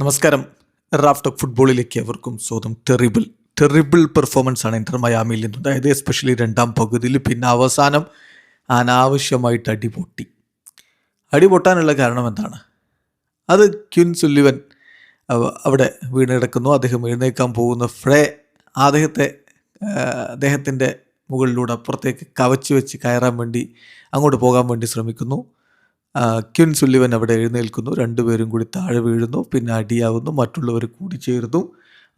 നമസ്കാരം. Raf talk ഫുട്ബോളിലേക്ക് അവർക്കും സ്വാഗതം. ടെറിബിൾ പെർഫോമൻസ് ആണ് ഇന്റർ മയാമിയിൽ നിന്നുണ്ടായത്, എസ്പെഷ്യലി രണ്ടാം പകുതിയിൽ. പിന്നെ അവസാനം അനാവശ്യമായിട്ട് അടിപൊട്ടാനുള്ള കാരണം എന്താണ്? അത് ക്വിൻ സുല്ലിവൻ അവിടെ വീണ് കിടക്കുന്നു. അദ്ദേഹം എഴുന്നേക്കാൻ പോകുന്ന അദ്ദേഹത്തിൻ്റെ മുകളിലൂടെ അപ്പുറത്തേക്ക് കവച്ച് വെച്ച് കയറാൻ വേണ്ടി, അങ്ങോട്ട് പോകാൻ വേണ്ടി ശ്രമിക്കുന്നു. ക്വിൻ സുല്ലിവൻ അവിടെ എഴുന്നേൽക്കുന്നു. രണ്ടുപേരും കൂടി താഴെ വീഴുന്നു. പിന്നെ അടിയാവുന്നു. മറ്റുള്ളവർ കൂടിച്ചേരുന്നു.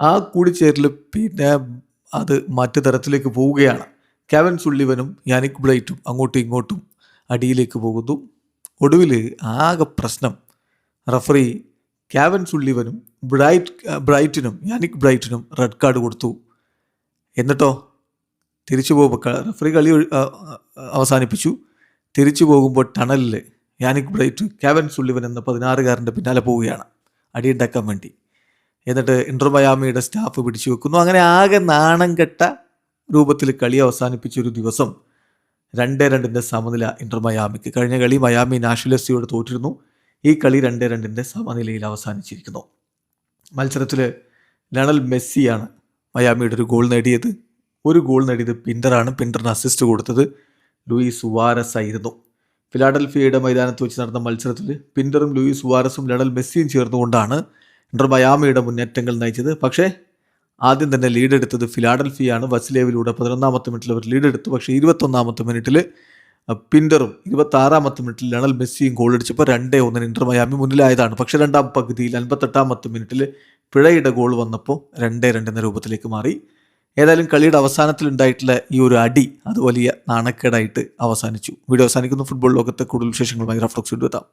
ആ കൂടിച്ചേരൽ പിന്നെ അത് മറ്റു തരത്തിലേക്ക് പോവുകയാണ്. കെവിൻ സുല്ലിവനും യാനിക് ബ്രൈറ്റും അങ്ങോട്ടും ഇങ്ങോട്ടും അടിയിലേക്ക് പോകുന്നു. ഒടുവിൽ ആകെ പ്രശ്നം, റഫറി കെവിൻ സുല്ലിവനും ബ്രൈറ്റിനും യാനിക് ബ്രൈറ്റിനും റെഡ് കാർഡ് കൊടുത്തു. എന്നിട്ടോ തിരിച്ചു പോകുമ്പോൾ റഫറി കളി അവസാനിപ്പിച്ചു. തിരിച്ചു പോകുമ്പോൾ ടണലിൽ യാനിക് ബ്രൈറ്റ് കെവിൻ സുല്ലിവൻ എന്ന 16-കാരൻ്റെ പിന്നാലെ പോവുകയാണ് അടിയുണ്ടാക്കാൻ വേണ്ടി. എന്നിട്ട് ഇന്റർ മയാമിയുടെ സ്റ്റാഫ് പിടിച്ചു വെക്കുന്നു. അങ്ങനെ ആകെ നാണം കെട്ട രൂപത്തിൽ കളി അവസാനിപ്പിച്ചൊരു ദിവസം. 2-2 സമനില ഇന്റർ മയാമിക്ക്. കഴിഞ്ഞ കളി മയാമി നാഷണലിസ്റ്റിയോട് തോറ്റിരുന്നു. ഈ കളി 2-2 സമനിലയിൽ അവസാനിച്ചിരിക്കുന്നു. മത്സരത്തിൽ ലയണൽ മെസ്സിയാണ് മയാമിയുടെ ഒരു ഗോൾ നേടിയത്. ഒരു ഗോൾ നേടിയത് പിൻഡറാണ്. പിൻഡറിന് അസിസ്റ്റ് കൊടുത്തത് ലൂയിസ് സുവാരസ് ആയിരുന്നു. ഫിലാഡൽഫിയയുടെ മൈതാനത്ത് വെച്ച് നടന്ന മത്സരത്തിൽ പിൻഡറും ലൂയിസ് സുവാരസും ലയണൽ മെസ്സിയും ചേർന്നുകൊണ്ടാണ് ഇന്റർ മയാമിയുടെ മുന്നേറ്റങ്ങൾ നയിച്ചത്. പക്ഷേ ആദ്യം തന്നെ ലീഡ് എടുത്തത് ഫിലാഡൽഫിയാണ്. വസ്ലേവിലൂടെ 11-ാമത്തെ മിനിറ്റിൽ അവർ ലീഡ് എടുത്തു. പക്ഷേ 21-ാമത്തെ മിനിറ്റിൽ പിൻഡറും 26-ാമത്തെ മിനിറ്റിൽ ലയണൽ മെസ്സിയും ഗോൾ അടിച്ചപ്പോൾ 2-1 ഇന്റർ മയാമി മുന്നിലായതാണ്. പക്ഷേ രണ്ടാം പകുതിയിൽ 58-ാമത്തെ മിനിറ്റിൽ പിഴയുടെ ഗോൾ വന്നപ്പോൾ 2-2 എന്ന രൂപത്തിലേക്ക് മാറി. ഏതായാലും കളിയുടെ അവസാനത്തിൽ ഉണ്ടായിട്ടുള്ള ഈ ഒരു അടി അത് വലിയ നാണക്കേടായിട്ട് അവസാനിച്ചു. വീഡിയോ അവസാനിക്കുന്നു. ഫുട്ബോൾ ലോകത്തെ കൂടുതൽ വിശേഷങ്ങളുമായി റാഫ് ടോക്സ് വീണ്ടും എത്താം.